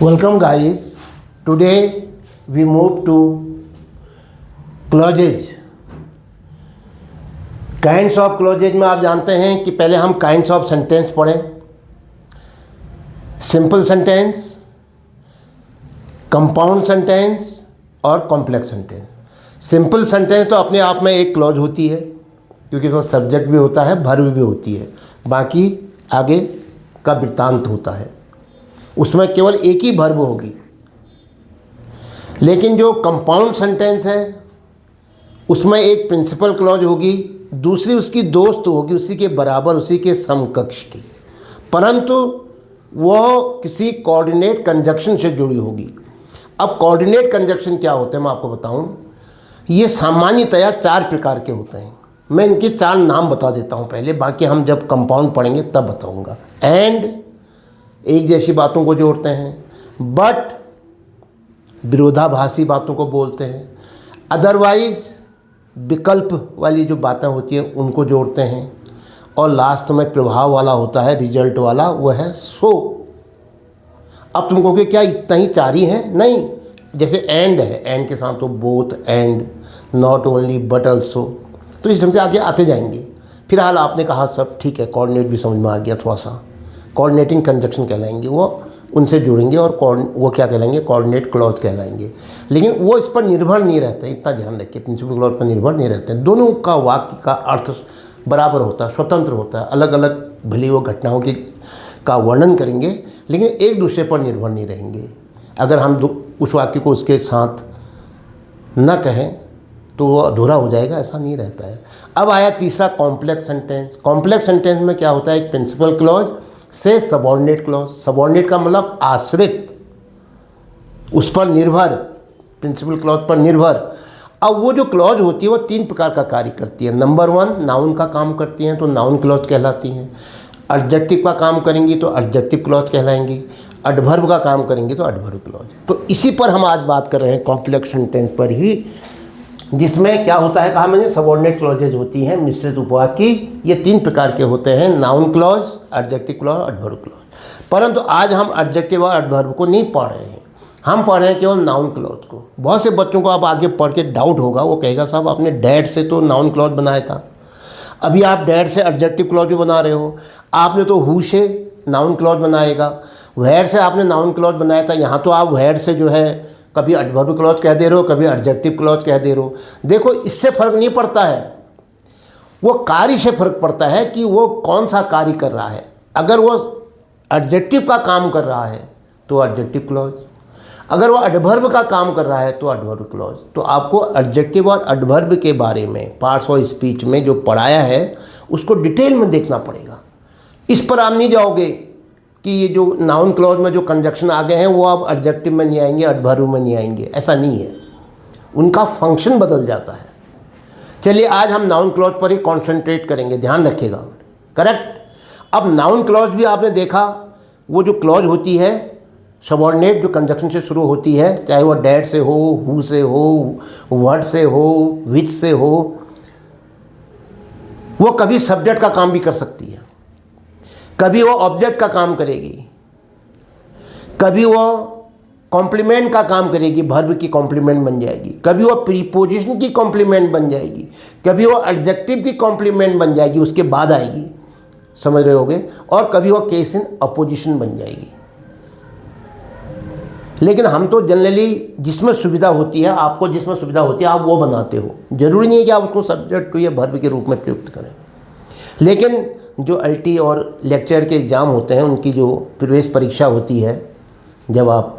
Welcome guys. Today we move to clauses. Kinds of clauses में आप जानते हैं कि पहले हम काइंड्स ऑफ सेंटेंस पढ़ें। सिंपल सेंटेंस, कंपाउंड सेंटेंस और कॉम्प्लेक्स सेंटेंस। सिंपल सेंटेंस तो अपने आप में एक क्लॉज होती है क्योंकि तो सब्जेक्ट भी होता है, वर्ब भी होती है, बाकी आगे का वृत्तांत होता है, उसमें केवल एक ही वर्ब होगी। लेकिन जो कंपाउंड सेंटेंस है उसमें एक प्रिंसिपल क्लॉज होगी, दूसरी उसकी दोस्त होगी, उसी के बराबर, उसी के समकक्ष की, परंतु वह किसी कोऑर्डिनेट कंजक्शन से जुड़ी होगी। अब कोऑर्डिनेट कंजक्शन क्या होते हैं मैं आपको बताऊं। ये सामान्यतया 4 प्रकार के होते हैं। मैं इनके 4 नाम बता देता हूं पहले, बाकी हम जब कंपाउंड पढ़ेंगे तब बताऊंगा। एंड एक जैसी बातों को जोड़ते हैं, बट विरोधाभासी बातों को बोलते हैं, अदरवाइज विकल्प वाली जो बातें होती हैं उनको जोड़ते हैं, और लास्ट में प्रभाव वाला होता है, रिजल्ट वाला, वह है सो। अब तुम कहोगे क्या इतना ही 4 ही हैं? नहीं, जैसे एंड है, एंड के साथ तो both, and, not only, but also, तो इस ढंग से आगे आते जाएंगे। फिलहाल आपने कहा सब ठीक है, कोऑर्डिनेट भी समझ में आ गया, थोड़ा सा कोऑर्डिनेटिंग कंजक्शन कहलाएंगे, वो उनसे जुड़ेंगे, और वो क्या कहलाएंगे? कोऑर्डिनेट क्लॉज कहलाएंगे। लेकिन वो इस पर निर्भर नहीं रहते, इतना ध्यान रखिए, प्रिंसिपल क्लॉज पर निर्भर नहीं रहते हैं। दोनों का वाक्य का अर्थ बराबर होता है, स्वतंत्र होता है, अलग अलग भली वो घटनाओं की का वर्णन करेंगे, लेकिन एक दूसरे पर निर्भर नहीं रहेंगे। अगर हम उस वाक्य को उसके साथ न कहें तो वो अधूरा हो जाएगा, ऐसा नहीं रहता है। अब आया तीसरा कॉम्प्लेक्स सेंटेंस। कॉम्प्लेक्स सेंटेंस में क्या होता है? एक प्रिंसिपल क्लॉज से सबऑर्डिनेट क्लॉज। सबऑर्डिनेट का मतलब आश्रित, उस पर निर्भर, प्रिंसिपल क्लॉज पर निर्भर। अब वो जो क्लॉज होती है वो 3 प्रकार का कार्य करती है। नंबर 1, नाउन का काम करती हैं तो नाउन क्लॉज कहलाती हैं। एडजेक्टिव का काम करेंगी तो एडजेक्टिव क्लॉज कहलाएंगी। एडवर्ब का काम करेंगे तो एडवर्ब क्लॉज। तो इसी पर हम आज बात कर रहे हैं, कॉम्प्लेक्स सेंटेंस पर ही, जिसमें क्या होता है, कहा मैंने, सबऑर्डिनेट क्लॉजेज होती हैं मिश्रित उपवाक्य की। ये 3 प्रकार के होते हैं, noun clause, adjective clause, adverb clause. परंतु आज हम एडजेक्टिव और एडवर्ब को नहीं पढ़ रहे हैं, हम पढ़ रहे हैं केवल नाउन क्लॉज को। बहुत से बच्चों को आप आगे पढ़ के डाउट होगा, वो कहेगा साहब आपने डैड से तो नाउन क्लॉज बनाया था, अभी आप डैड से एडजेक्टिव क्लॉज भी बना रहे हो, आपने तो हु से नाउन क्लॉज बनाएगा, वेयर से आपने नाउन क्लॉज बनाया था, यहाँ तो आप वेयर से जो है कभी एडवर्ब क्लॉज कह दे रहे हो, कभी एडजेक्टिव क्लॉज कह दे रहे हो। देखो, इससे फर्क नहीं पड़ता है, वो कार्य से फर्क पड़ता है कि वो कौन सा कार्य कर रहा है। अगर वो एडजेक्टिव का काम कर रहा है तो एडजेक्टिव क्लॉज, अगर वो एडवर्ब का काम कर रहा है तो एडवर्ब क्लॉज। तो आपको एडजेक्टिव और एडवर्ब के बारे में पार्ट्स ऑफ स्पीच में जो पढ़ाया है उसको डिटेल में देखना पड़ेगा। इस पर आप नहीं जाओगे कि ये जो नाउन क्लॉज में जो कंजक्शन आ गए हैं वो अब एडजेक्टिव में नहीं आएंगे, एडवर्ब में नहीं आएंगे, ऐसा नहीं है, उनका फंक्शन बदल जाता है। चलिए आज हम नाउन क्लॉज पर ही कॉन्सेंट्रेट करेंगे, ध्यान रखिएगा, करेक्ट। अब नाउन क्लॉज भी आपने देखा, वो जो क्लॉज होती है सबऑर्डिनेट जो कंजक्शन से शुरू होती है, चाहे वो डैड से हो, हु से हो, वर्ड से हो, विच से हो, वो कभी सब्जेक्ट का काम भी कर सकती है, कभी वो ऑब्जेक्ट का काम करेगी, कभी वो कॉम्प्लीमेंट का काम करेगी, वर्ब की कॉम्प्लीमेंट बन जाएगी, कभी वो प्रीपोजिशन की कॉम्प्लीमेंट बन जाएगी, कभी वो एडजेक्टिव की कॉम्प्लीमेंट बन जाएगी, उसके बाद आएगी, समझ रहे होगे, और कभी वो केस इन अपोजिशन बन जाएगी। लेकिन हम तो जनरली जिसमें सुविधा होती है, आपको जिसमें सुविधा होती है आप वो बनाते हो, जरूरी नहीं है कि आप उसको सब्जेक्ट को या वर्ब के रूप में प्रयुक्त करें। लेकिन जो अल्टी और लेक्चर के एग्ज़ाम होते हैं, उनकी जो प्रवेश परीक्षा होती है, जब आप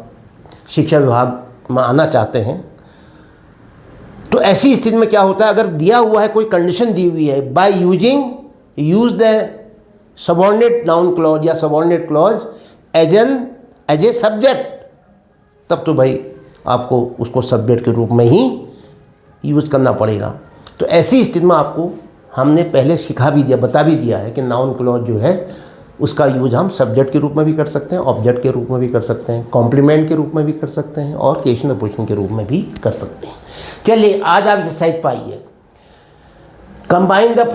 शिक्षा विभाग में आना चाहते हैं, तो ऐसी स्थिति में क्या होता है, अगर दिया हुआ है, कोई कंडीशन दी हुई है, by use the subordinate noun clause या subordinate clause as a subject, तब तो भाई आपको उसको सब्जेक्ट के रूप में ही यूज़ करना पड़ेगा। तो ऐसी स्थिति में आपको हमने पहले सिखा भी दिया, बता भी दिया है कि नाउन क्लॉज जो है उसका यूज हम सब्जेक्ट के रूप में भी कर सकते हैं, ऑब्जेक्ट के रूप में भी कर सकते हैं, कॉम्प्लीमेंट के रूप में भी कर सकते हैं, और केस इन अपोजिशन के रूप में भी कर सकते हैं। चलिए आज आप इस साइड पर आइए। Combine the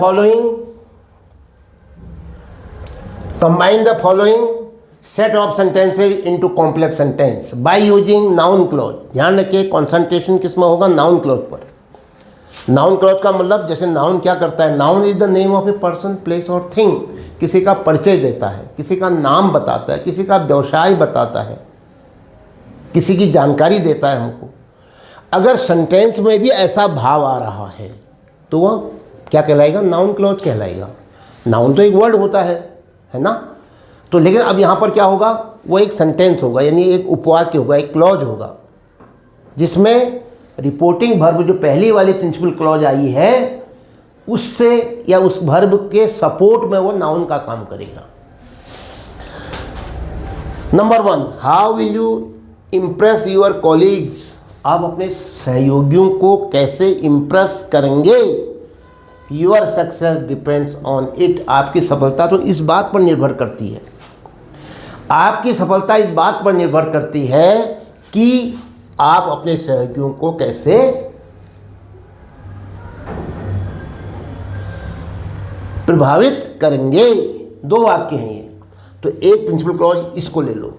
following set of sentences into complex sentence by using noun clause. ध्यान रखिए कंसंट्रेशन किस में होगा, नाउन क्लॉज पर। नाउन क्लॉज का मतलब जैसे नाउन क्या करता है, noun is the name of a person, place और थिंग। किसी का परिचय देता है, किसी का नाम बताता है, किसी का व्यवसाय बताता है, किसी की जानकारी देता है हमको। अगर सेंटेंस में भी ऐसा भाव आ रहा है तो वह क्या कहलाएगा, नाउन क्लॉज कहलाएगा। नाउन तो एक वर्ड होता है ना। तो लेकिन अब यहाँ पर क्या होगा, वो एक सेंटेंस होगा, यानी एक उपवाक्य होगा, एक क्लॉज होगा, जिसमें रिपोर्टिंग वर्ब जो पहली वाली प्रिंसिपल क्लॉज आई है उससे या उस वर्ब के सपोर्ट में वो नाउन का काम करेगा। Number 1, how will you impress your colleagues. आप अपने सहयोगियों को कैसे इम्प्रेस करेंगे। Your success depends on it. आपकी सफलता तो इस बात पर निर्भर करती है, आपकी सफलता इस बात पर निर्भर करती है कि आप अपने सहयोगियों को कैसे प्रभावित करेंगे। 2 वाक्य हैं ये, तो एक प्रिंसिपल क्लॉज इसको ले लो,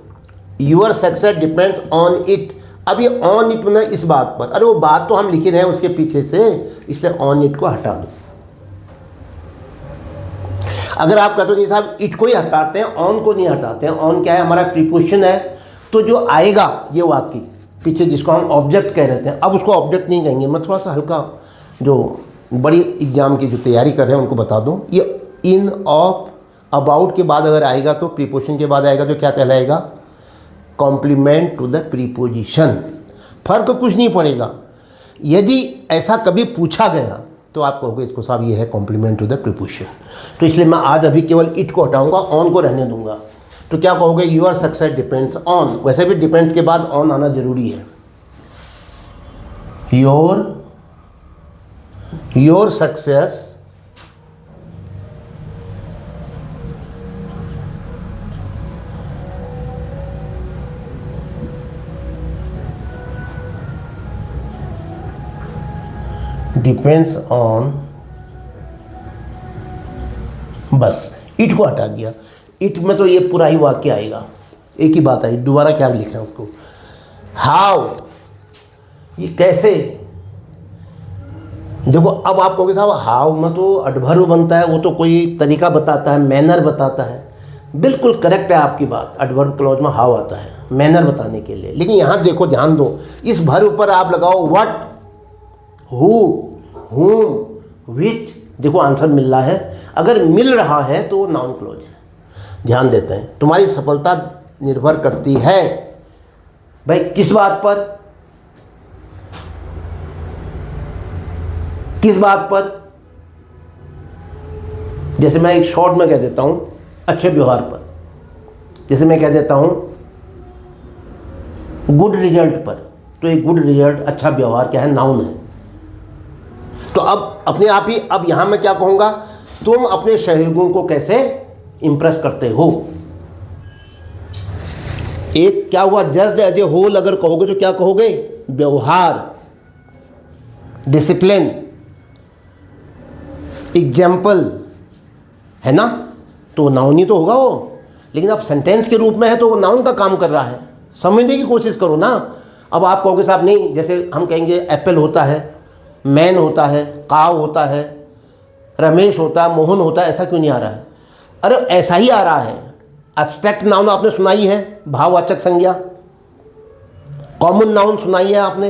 your success depends on it. अब ये ऑन इट ना इस बात पर, अरे वो बात तो हम लिखे रहे हैं उसके पीछे से, इसलिए ऑन इट को हटा दो। अगर आप कहते हो नहीं साहब इट को ही हटाते हैं, ऑन को नहीं हटाते हैं। ऑन क्या है, हमारा प्रीपोजिशन है, तो जो आएगा ये वाक्य पीछे जिसको हम ऑब्जेक्ट कह रहे थे, अब उसको ऑब्जेक्ट नहीं कहेंगे। मैं थोड़ा सा हल्का जो बड़ी एग्जाम की जो तैयारी कर रहे हैं उनको बता दूं, ये इन, ऑफ, अबाउट के बाद अगर आएगा तो प्रीपोजिशन के बाद आएगा तो क्या कहलाएगा, कॉम्प्लीमेंट टू द प्रीपोजिशन। फर्क कुछ नहीं पड़ेगा। यदि ऐसा कभी पूछा गया तो आप कहोगे इसको साहब ये है कॉम्प्लीमेंट टू द प्रीपोजिशन। तो इसलिए मैं आज अभी केवल इट को हटाऊंगा, ऑन को रहने दूंगा। तो क्या कहोगे, योर सक्सेस डिपेंड्स ऑन। वैसे भी डिपेंड्स के बाद ऑन आना जरूरी है। योर सक्सेस डिपेंड्स ऑन, बस इट को हटा दिया। इट में तो ये पूरा ही वाक्य आएगा, एक ही बात आई, दोबारा क्या लिखा है उसको। हाउ, ये कैसे। देखो अब आप कहोगे साहब हाउ में तो एडवर्ब बनता है, वो तो कोई तरीका बताता है, मैनर बताता है। बिल्कुल करेक्ट है आपकी बात, एडवर्ब क्लॉज में हाउ आता है मैनर बताने के लिए। लेकिन यहाँ देखो, ध्यान दो, इस वर्ब पर आप लगाओ व्हाट, हु, whom, which। देखो आंसर मिल रहा है, अगर मिल रहा है तो नाउन क्लॉज है। ध्यान देते हैं, तुम्हारी सफलता निर्भर करती है भाई किस बात पर, किस बात पर। जैसे मैं एक शॉर्ट में कह देता हूं अच्छे व्यवहार पर, जैसे मैं कह देता हूं गुड रिजल्ट पर, तो एक गुड रिजल्ट अच्छा व्यवहार क्या है, नाउन है। तो अब अपने आप ही, अब यहां मैं क्या कहूंगा, तुम अपने सहयोगियों को कैसे इंप्रेस करते हो। एक क्या हुआ, जस्ट एज ए होल अगर कहोगे तो क्या कहोगे, व्यवहार, डिसिप्लिन, एग्जाम्पल, है ना। तो नाउन ही तो होगा वो, लेकिन अब सेंटेंस के रूप में है तो वो नाउन का काम कर रहा है। समझने की कोशिश करो ना। अब आप कहोगे साहब नहीं, जैसे हम कहेंगे एप्पल होता है, मैन होता है, काव होता है, रमेश होता है, मोहन होता है, ऐसा क्यों नहीं आ रहा है। अरे ऐसा ही आ रहा है। एब्स्ट्रैक्ट नाउन आपने सुनाई है, भाववाचक संज्ञा। कॉमन नाउन सुनाई है आपने,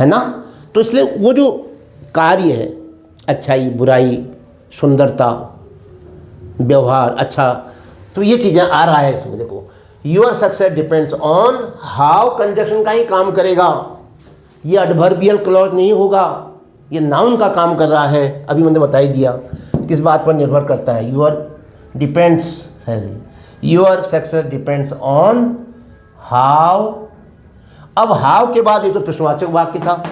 है ना। तो इसलिए वो जो कार्य है, अच्छाई, बुराई, सुंदरता, व्यवहार, अच्छा, तो ये चीज़ें आ रहा है इसमें। देखो your success depends on how, conjunction का ही काम करेगा, ये एडवर्बियल क्लॉज नहीं होगा, ये नाउन का काम कर रहा है। अभी मैंने बता ही दिया किस बात पर निर्भर करता है, योर डिपेंड्स है, your success depends on how. अब हाउ के बाद ये तो प्रश्नवाचक वाक्य था,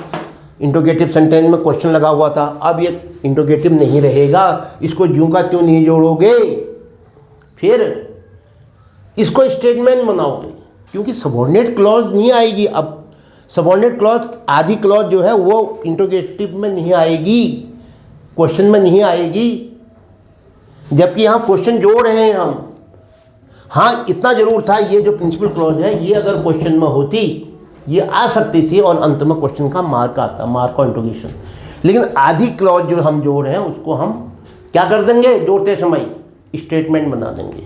इंट्रोगेटिव सेंटेंस में क्वेश्चन लगा हुआ था। अब ये इंट्रोगेटिव नहीं रहेगा, इसको ज्यों का त्यों नहीं जोड़ोगे, फिर इसको स्टेटमेंट बनाओगे, क्योंकि सबऑर्डिनेट क्लॉज नहीं आएगी। अब सबऑर्डिनेट क्लॉज, आधी क्लॉज जो है वो इंट्रोगेटिव में नहीं आएगी, क्वेश्चन में नहीं आएगी, जबकि यहाँ क्वेश्चन जोड़ रहे हैं हम। हाँ, इतना जरूर था, ये जो प्रिंसिपल क्लॉज है ये अगर क्वेश्चन में होती, ये आ सकती थी और अंत में क्वेश्चन का मार्क आता, मार्क का इंट्रोगेशन। लेकिन आधी क्लॉज जो हम जोड़ रहे हैं उसको हम क्या कर देंगे, जोड़ते समय स्टेटमेंट बना देंगे।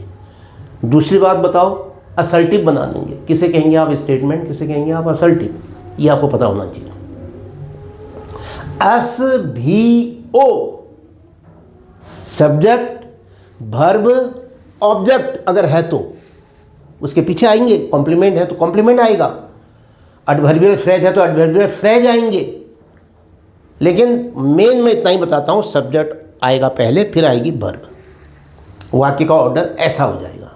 दूसरी बात बताओ, असर्टिव बना देंगे। किसे कहेंगे आप स्टेटमेंट, किसे कहेंगे आप असर्टिव, ये आपको पता होना चाहिए। SVO सब्जेक्ट वर्ब ऑब्जेक्ट अगर है तो उसके पीछे आएंगे, कॉम्प्लीमेंट है तो कॉम्प्लीमेंट आएगा, एडवर्बियल फ्रेज है तो एडवर्बियल फ्रेज आएंगे। लेकिन मेन मैं इतना ही बताता हूँ, सब्जेक्ट आएगा पहले, फिर आएगी वर्ब, वाक्य का ऑर्डर ऐसा हो जाएगा।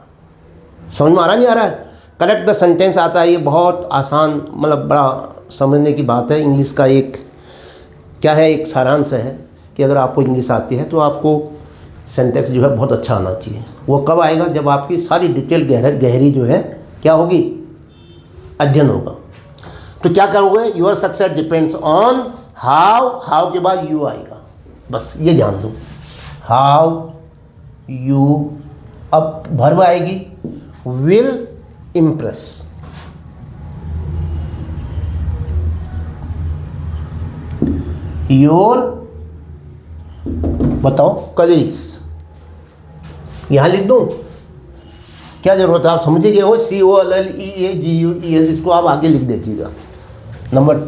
समझ में आ रहा नहीं आ रहा है? करेक्ट द सेंटेंस आता है, ये बहुत आसान, मतलब बड़ा समझने की बात है। इंग्लिश का एक क्या है, एक सारांश है कि अगर आपको इंग्लिश आती है तो आपको सेंटेंस जो है बहुत अच्छा आना चाहिए। वो कब आएगा, जब आपकी सारी डिटेल गहरी जो है क्या होगी, अध्ययन होगा। तो क्या करोगे, your success depends on how के बाद यू आएगा, बस ये जान दो, हाउ यू, अब वर्ब आएगी विल इम्प्रेस, योर बताओ कलीग्स, यहां लिख दूं, क्या जरूरत है, आप समझ गए हो, COLLEAGUES, इसको आप आगे लिख दीजिएगा। नंबर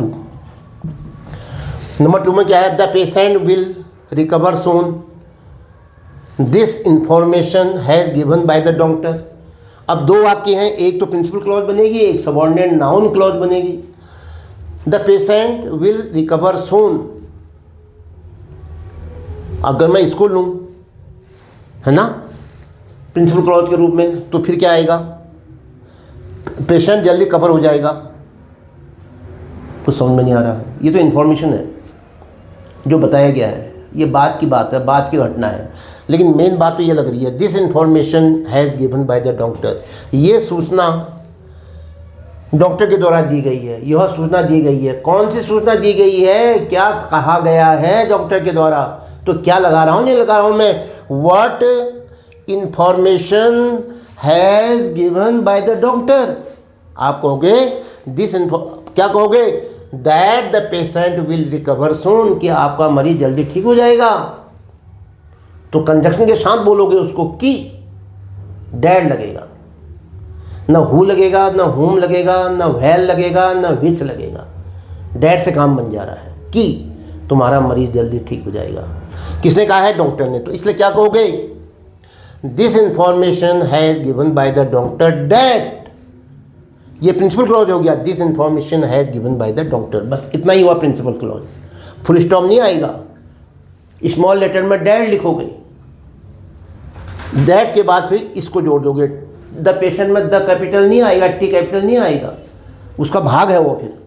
टू में क्या है, the patient will recover soon, this information has given by the doctor. अब दो वाक्य हैं, एक तो प्रिंसिपल क्लॉज बनेगी, एक सबऑर्डिनेट नाउन क्लॉज बनेगी। द पेशेंट विल रिकवर सून, अगर मैं इसको लूँ, है ना, प्रिंसिपल क्लॉज के रूप में, तो फिर क्या आएगा, पेशेंट जल्दी कवर हो जाएगा। कुछ समझ में नहीं आ रहा है, ये तो इन्फॉर्मेशन है जो बताया गया है, ये बात की बात है, बात की घटना है। लेकिन मेन बात तो ये लग रही है, this information has given by the doctor, ये सूचना डॉक्टर के द्वारा दी गई है, यह सूचना दी गई है। कौन सी सूचना दी गई है, क्या कहा गया है डॉक्टर के द्वारा, तो क्या लगा रहा हूँ, नहीं लगा रहा हूँ मैं, what information has given by the doctor. आप कहोगे क्या कहोगे, that the patient will recover soon, कि आपका मरीज जल्दी ठीक हो जाएगा। तो कंजक्शन के साथ बोलोगे उसको, कि डैड लगेगा, न हु लगेगा, न हुम लगेगा, न वेल लगेगा, न विच लगेगा, डैड से काम बन जा रहा है कि तुम्हारा मरीज जल्दी ठीक हो जाएगा। किसने कहा है, डॉक्टर ने। तो इसलिए क्या कहोगे, this information has given by the doctor that, ये प्रिंसिपल क्लॉज हो गया, this information has given by the doctor, बस इतना ही हुआ प्रिंसिपल क्लॉज। फुल स्टॉप नहीं आएगा, स्मॉल लेटर में डैड लिखोगे, डैट के बाद फिर इसको जोड़ दोगे। द पेशेंट में द कैपिटल नहीं आएगा, टी कैपिटल नहीं आएगा, उसका भाग है वो, फिर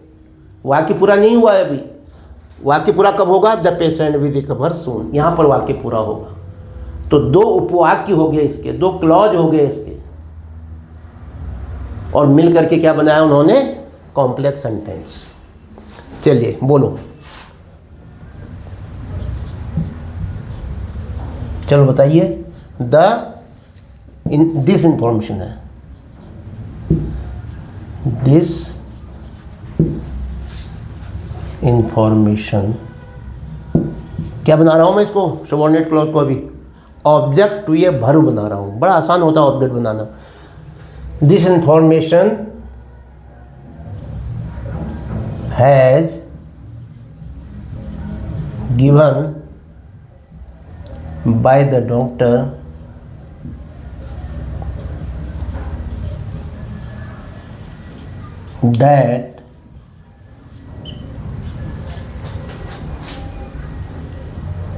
वाक्य पूरा नहीं हुआ है अभी। वाक्य पूरा कब होगा, the patient will recover soon, यहाँ पर वाक्य पूरा होगा। तो दो उपवाक्य हो गए इसके, दो क्लॉज हो गए इसके, और मिल करके क्या बनाया उन्होंने, कॉम्प्लेक्स सेंटेंस। चलिए बोलो, चलो बताइए। दिस इंफॉर्मेशन है, दिस इंफॉर्मेशन, क्या बना रहा हूं मैं इसको, सबऑर्डिनेट क्लॉज को, अभी ऑब्जेक्ट टू ये वर्ब बना रहा हूं, बड़ा आसान होता है object banana. This information has given by the doctor that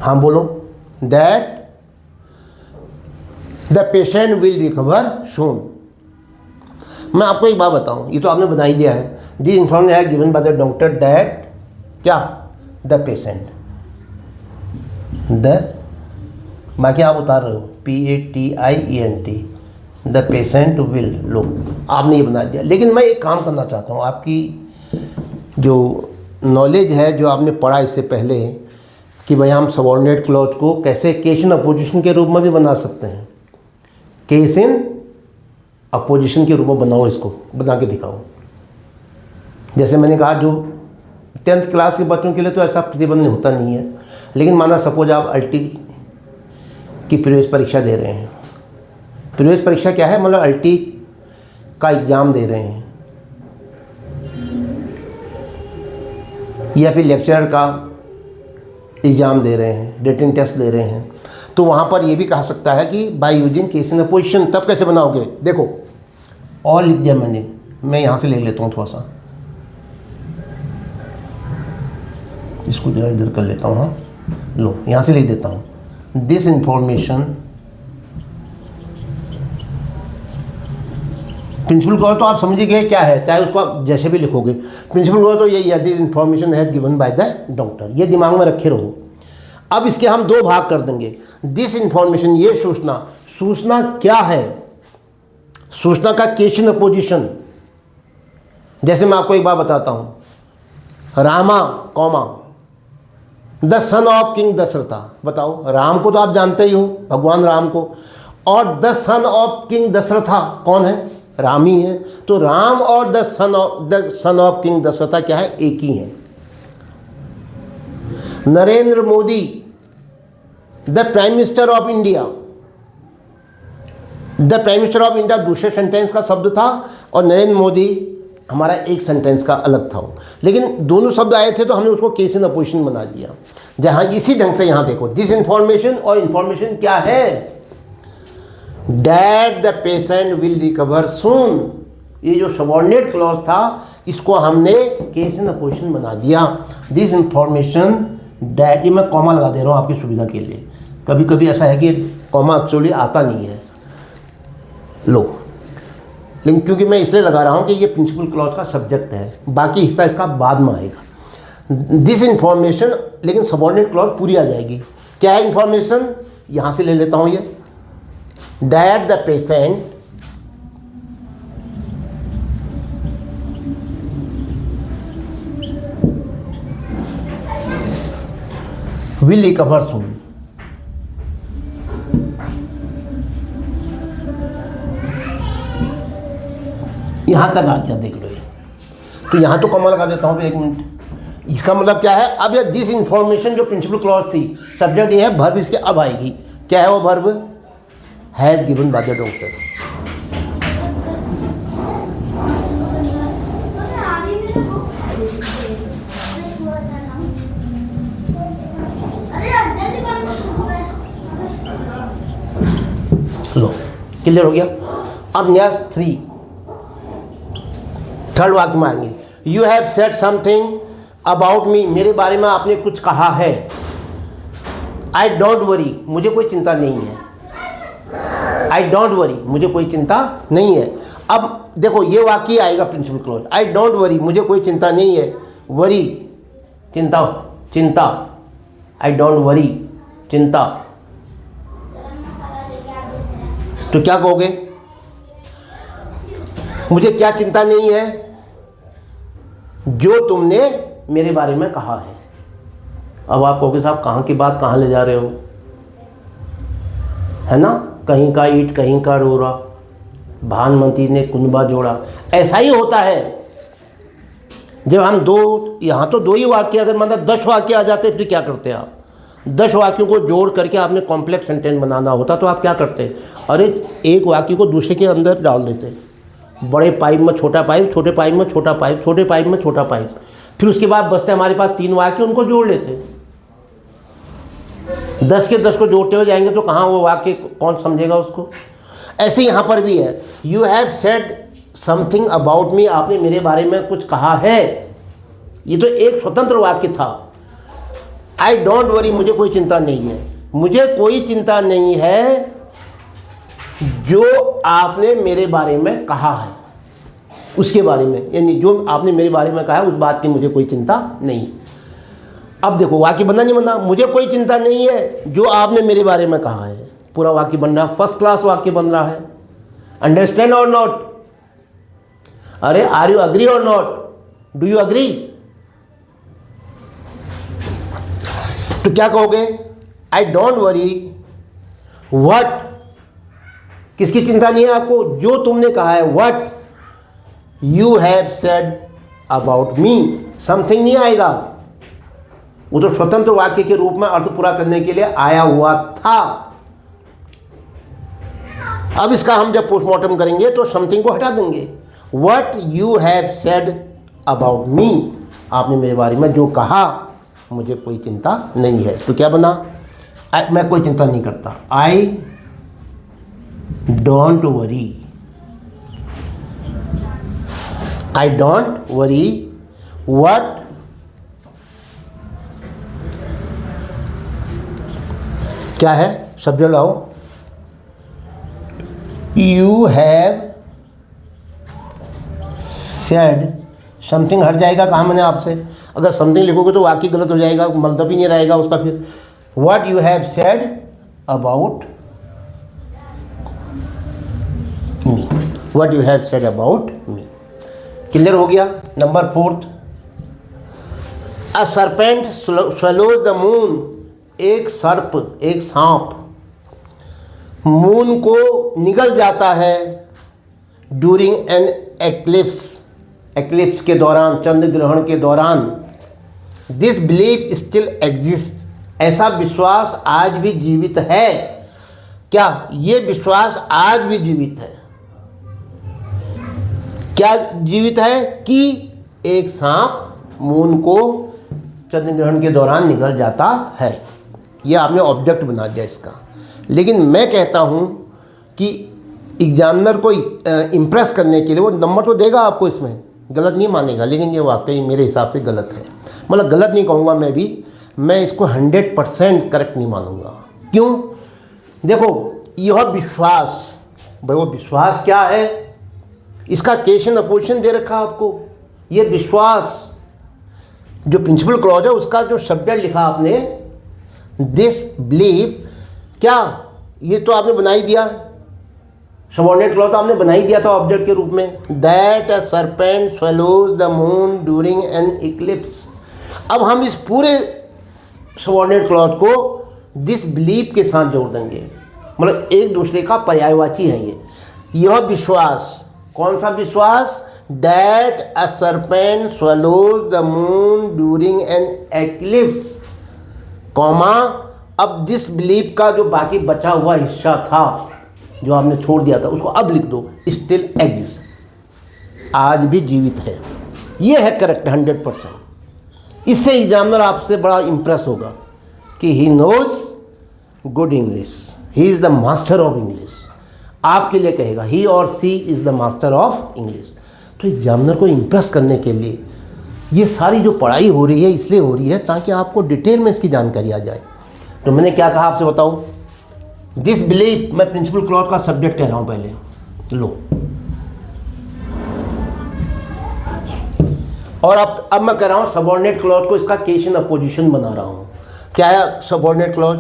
हाँ बोलो, that the patient will recover soon। मैं आपको एक बात बताऊं, ये तो आपने बना ही दिया है, दिस इन्फॉर्मेशन है given by the doctor that क्या, द पेशेंट, द बाकी आप उतार रहे हो, PATIENT, द पेशेंट विल, लो आपने ये बना दिया। लेकिन मैं एक काम करना चाहता हूँ, आपकी जो नॉलेज है, जो आपने पढ़ा इससे पहले, कि भाई हम सबऑर्डिनेट क्लॉज को कैसे केस इन अपोजिशन के रूप में भी बना सकते हैं, केस इन अपोजिशन के रूप में बनाओ, इसको बना के दिखाओ। जैसे मैंने कहा जो 10th क्लास के बच्चों के लिए तो ऐसा प्रतिबंध होता नहीं है, लेकिन माना सपोज आप अल्टी की प्रवेश परीक्षा दे रहे हैं। प्रवेश परीक्षा क्या है, मतलब अल्टी का एग्ज़ाम दे रहे हैं या फिर लेक्चरर का एग्ज़ाम दे रहे हैं, रिटन टेस्ट दे रहे हैं, तो वहाँ पर ये भी कहा सकता है कि by using case in opposition. तब कैसे बनाओगे, देखो और लिख दिया मैंने, मैं यहाँ से ले लेता हूँ थोड़ा सा, इसको जरा इधर कर लेता हूँ। हाँ लो, यहाँ से लिख देता हूँ, दिस इंफॉर्मेशन, प्रिंसिपल कहो तो आप समझिए गए क्या है, चाहे उसको आप जैसे भी लिखोगे। प्रिंसिपल कहो तो यही है, दिस इंफॉर्मेशन है गिवन बाय द डॉक्टर, ये दिमाग में रखे रहो। अब इसके हम दो भाग कर देंगे। दिस इंफॉर्मेशन, ये सूचना, सूचना क्या है, सूचना का केस इन अपोजिशन। जैसे मैं आपको एक बात बताता हूँ, Rama comma the son of king Dasharatha. बताओ, राम को तो आप जानते ही हो, भगवान राम को, और the son of king Dasharatha कौन है, राम ही है। तो राम और the son of king Dasharatha क्या है, एक ही है। Narendra Modi the prime minister of India, the prime minister of India दूसरे सेंटेंस का शब्द था और नरेंद्र मोदी हमारा एक सेंटेंस का अलग था, लेकिन दोनों शब्द आए थे तो हमने उसको केस इन अपोजिशन बना दिया। जहाँ इसी ढंग से यहाँ देखो, दिस इंफॉर्मेशन, और इंफॉर्मेशन क्या है, that the patient will recover soon. ये जो सबऑर्डिनेट क्लॉज था इसको हमने केस इन अपोजिशन बना दिया। दिस इंफॉर्मेशन दैट, ये मैं कॉमा लगा दे रहा हूँ आपकी सुविधा के लिए, कभी कभी ऐसा है कि कॉमा एक्चुअली आता नहीं है, लो, लेकिन क्योंकि मैं इसलिए लगा रहा हूँ कि ये प्रिंसिपल क्लॉज का सब्जेक्ट है, बाकी हिस्सा इसका बाद में आएगा। दिस इंफॉर्मेशन, लेकिन सबऑर्डिनेट क्लॉज पूरी आ जाएगी। क्या है इंफॉर्मेशन, यहाँ से ले लेता हूँ ये, that the patient will recover soon. यहाँ तक आ गया, देख लो ये, तो यहाँ तो कॉमा लगा देता हूँ, एक मिनट। इसका मतलब क्या है, अब ये दिस इंफॉर्मेशन जो प्रिंसिपल क्लॉज थी, सब्जेक्ट ये है, वर्ब इसके अब आएगी। क्या है वो verb, has given by the doctor. Low, clear हो गया। अब नया 3rd वाक्य में आएंगे, you have said something about me, मेरे बारे में आपने कुछ कहा है। आई डोंट वरी, मुझे कोई चिंता नहीं है। आई डोंट वरी, मुझे कोई चिंता नहीं है। अब देखो ये वाक्य आएगा principal clause, I don't worry, मुझे कोई चिंता नहीं है। वरी, चिंता, चिंता, आई डोंट वरी, चिंता। तो क्या कहोगे, मुझे क्या चिंता नहीं है जो तुमने मेरे बारे में कहा है। अब आप कहोगे साहब कहाँ की बात कहाँ ले जा रहे हो, है ना, कहीं का ईंट कहीं का रोड़ा, भानुमती ने कुंबा जोड़ा। ऐसा ही होता है जब हम दो, यहाँ तो दो ही वाक्य, अगर मतलब 10 वाक्य आ जाते फिर क्या करते आप, 10 वाक्यों को जोड़ करके आपने कॉम्प्लेक्स सेंटेंस बनाना होता तो आप क्या करते, अरे एक वाक्य को दूसरे के अंदर डाल देते, बड़े पाइप में छोटा पाइप, छोटे पाइप में छोटा पाइप, छोटे पाइप में छोटा पाइप, फिर उसके बाद बचते हमारे पास 3 वाक्य, उनको जोड़ लेते। 10 के 10 को जोड़ते हुए जाएंगे तो कहाँ वो वाक्य कौन समझेगा उसको। ऐसे यहाँ पर भी है, you have said something about me, आपने मेरे बारे में कुछ कहा है, ये तो एक स्वतंत्र वाक्य था। आई डोंट वरी, मुझे कोई चिंता नहीं है, मुझे कोई चिंता नहीं है जो आपने मेरे बारे में कहा है, उसके बारे में, यानी जो आपने मेरे बारे में कहा है उस बात की मुझे कोई चिंता नहीं। अब देखो वाक्य बना नहीं बना, मुझे कोई चिंता नहीं है जो आपने मेरे बारे में कहा है, पूरा वाक्य बन रहा, फर्स्ट क्लास वाक्य बन रहा है। अंडरस्टैंड और नॉट, अरे आर यू अग्री और नॉट, डू यू अग्री। तो क्या कहोगे, आई डोंट वरी व्हाट, किसकी चिंता नहीं है आपको? जो तुमने कहा है, what you have said about me, something नहीं आएगा, वो तो स्वतंत्र वाक्य के रूप में अर्थ पूरा करने के लिए आया हुआ था। अब इसका हम जब पोस्टमार्टम करेंगे तो समथिंग को हटा देंगे। What you have said about me, आपने मेरे बारे में जो कहा, मुझे कोई चिंता नहीं है। तो क्या बना? मैं कोई चिंता नहीं करता। आई don't worry, I don't worry what क्या है? शब्द लाओ। यू हैव सेड, समथिंग हट जाएगा, कहा मैंने आपसे? अगर समथिंग लिखोगे तो वाक्य गलत हो जाएगा, मतलब ही नहीं रहेगा उसका। फिर what you have said about me, what you have said about me. Clear हो गया? Number 4, a serpent swallows the moon, एक सर्प, एक सांप मून को निगल जाता है ड्यूरिंग एन एक्लिप्स, एक्लिप्स के दौरान, चंद्र ग्रहण के दौरान। दिस बिलीफ स्टिल एग्जिस्ट, ऐसा विश्वास आज भी जीवित है। क्या ये विश्वास आज भी जीवित है? क्या जीवित है? कि एक सांप मून को चंद्र ग्रहण के दौरान निगल जाता है। ये आपने ऑब्जेक्ट बना दिया इसका। लेकिन मैं कहता हूँ कि एग्जामिनर को इम्प्रेस करने के लिए वो नंबर तो देगा आपको, इसमें गलत नहीं मानेगा, लेकिन ये वाकई मेरे हिसाब से गलत है। मतलब गलत नहीं कहूँगा मैं इसको 100% करेक्ट नहीं मानूंगा। क्यों? देखो, यह विश्वास, भाई वो विश्वास क्या है? इसका क्वेश्चन अपोजिशन दे रखा आपको। ये विश्वास जो प्रिंसिपल क्लॉज है उसका जो शब्द लिखा आपने, दिस बिलीव, क्या ये तो आपने बना ही दिया, सबऑर्डिनेट क्लॉज तो आपने बना ही दिया था ऑब्जेक्ट के रूप में। That a serpent swallows the moon during an Eclipse. अब हम इस पूरे सबऑर्डिनेट क्लॉज को दिस बिलीव के साथ जोड़ देंगे, मतलब एक दूसरे का पर्यायवाची है ये। यह विश्वास, कौन सा विश्वास? That a serpent swallows the moon during an eclipse, comma, अब दिस बिलीव का जो बाकी बचा हुआ हिस्सा था जो आपने छोड़ दिया था उसको अब लिख दो, स्टिल एग्जिस्ट, आज भी जीवित है। ये है करेक्ट 100%। इससे एग्जामिनर आपसे बड़ा इंप्रेस होगा कि he knows good English, he is the master of English. आपके लिए कहेगा ही और she is the master of English. तो एग्जामिनर को इम्प्रेस करने के लिए ये सारी जो पढ़ाई हो रही है इसलिए हो रही है ताकि आपको डिटेल में इसकी जानकारी आ जाए। तो मैंने क्या कहा आपसे बताओ? दिस बिलीव, मैं प्रिंसिपल क्लॉज का सब्जेक्ट कह रहा हूँ पहले, लो। और अब मैं कह रहा हूँ सबऑर्डिनेट क्लॉज को, इसका क्वेश्चन अपोजिशन बना रहा हूँ। क्या है सबऑर्डिनेट क्लॉज?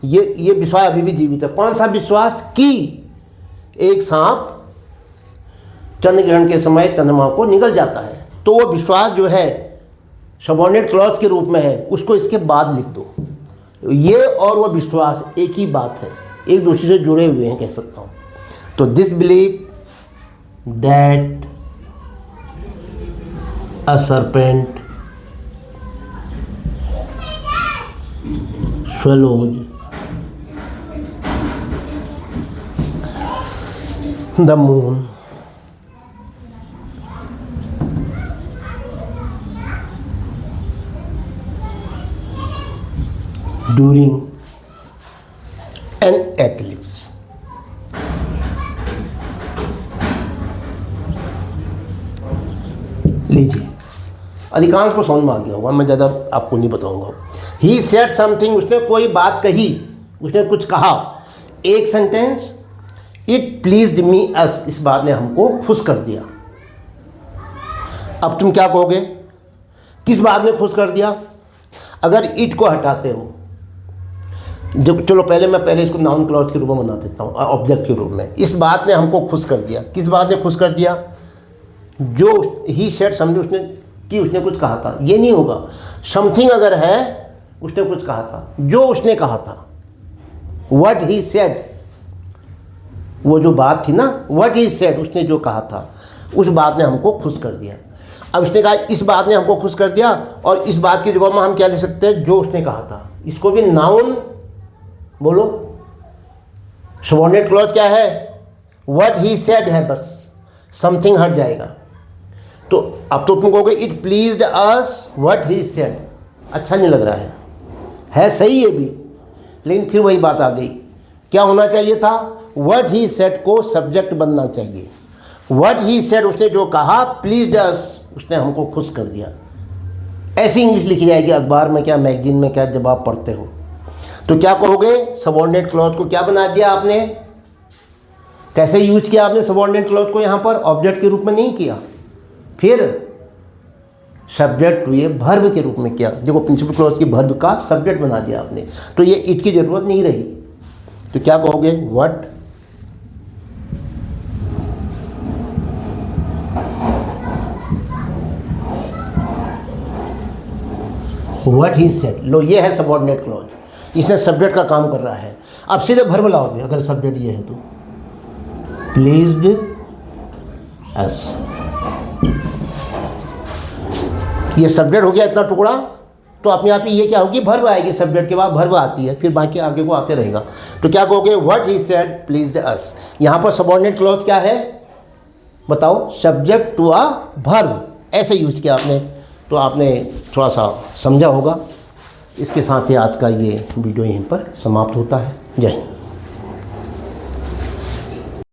ये विश्वास अभी भी जीवित है। कौन सा विश्वास? कि एक सांप चंद्र ग्रहण के समय चंद्रमा को निगल जाता है। तो वो विश्वास जो है सबऑर्डिनेट क्लॉज के रूप में है, उसको इसके बाद लिख दो। ये और वो विश्वास एक ही बात है, एक दूसरे से जुड़े हुए हैं कह सकता हूँ। तो this believe that a serpent swallows the moon during an eclipse. लीजिए, अधिकांश को समझ में आ गया होगा, मैं ज़्यादा आपको नहीं बताऊंगा। ही सेड समथिंग, उसने कोई बात कही, उसने कुछ कहा। एक सेंटेंस, इट प्लीज्ड मी अस, इस बात ने हमको खुश कर दिया। अब तुम क्या कहोगे? किस बात ने खुश कर दिया? अगर इट को हटाते हो, जब चलो पहले इसको नाउन क्लॉज के रूप में बना देता हूँ, ऑब्जेक्ट के रूप में। इस बात ने हमको खुश कर दिया। किस बात ने खुश कर दिया? जो ही सेड समथिंग, उसने कुछ कहा था। ये नहीं होगा। समथिंग अगर है, उसने कुछ कहा था, जो उसने कहा था, व्हाट ही सेड, वो जो बात थी ना, व्हाट ही सेड, उसने जो कहा था उस बात ने हमको खुश कर दिया। अब इसने कहा इस बात ने हमको खुश कर दिया, और इस बात की जगह में हम क्या ले सकते हैं, जो उसने कहा था। इसको भी नाउन बोलो। सबऑर्डिनेट क्लॉज क्या है, व्हाट ही सेड है, बस समथिंग हट जाएगा। तो अब तो तुम कहोगे it pleased us what he said, अच्छा नहीं लग रहा है सही ये भी, लेकिन फिर वही बात आ गई, क्या होना चाहिए था, व्हाट ही सेड को सब्जेक्ट बनना चाहिए। व्हाट ही सेड, उसने जो कहा, प्लीज्ड अस, उसने हमको खुश कर दिया। ऐसी इंग्लिश लिखी जाएगी अखबार में क्या, मैगजीन में क्या, जब आप पढ़ते हो। तो क्या कहोगे, सबऑर्डिनेट क्लॉज को क्या बना दिया आपने, कैसे यूज किया आपने सबऑर्डिनेट क्लॉज को, यहाँ पर ऑब्जेक्ट के रूप में नहीं किया, फिर सब्जेक्ट ये वर्ब के रूप में किया। देखो प्रिंसिपल क्लॉज की वर्ब का सब्जेक्ट बना दिया आपने, तो ये इट की जरूरत नहीं रही। तो क्या कहोगे, व्हाट ही सेड। लो ये है सबऑर्डिनेट क्लॉज, इसने सब्जेक्ट का काम कर रहा है। अब सीधे वर्ब लाओगे अगर सब्जेक्ट ये है तो, प्लीज्ड अस, ये सब्जेक्ट हो गया इतना टुकड़ा, तो अपने आप ही ये क्या होगी, वर्ब आएगी, सब्जेक्ट के बाद वर्ब आती है, फिर बाकी आगे को आते रहेगा। तो क्या कहोगे, व्हाट ही सेड प्लीज्ड अस। यहाँ पर सबऑर्डिनेट क्लॉज क्या है बताओ, सब्जेक्ट टू अ वर्ब, ऐसे यूज किया आपने। तो आपने थोड़ा सा समझा होगा। इसके साथ ही आज का ये वीडियो यहीं पर समाप्त होता है। जय हिंद।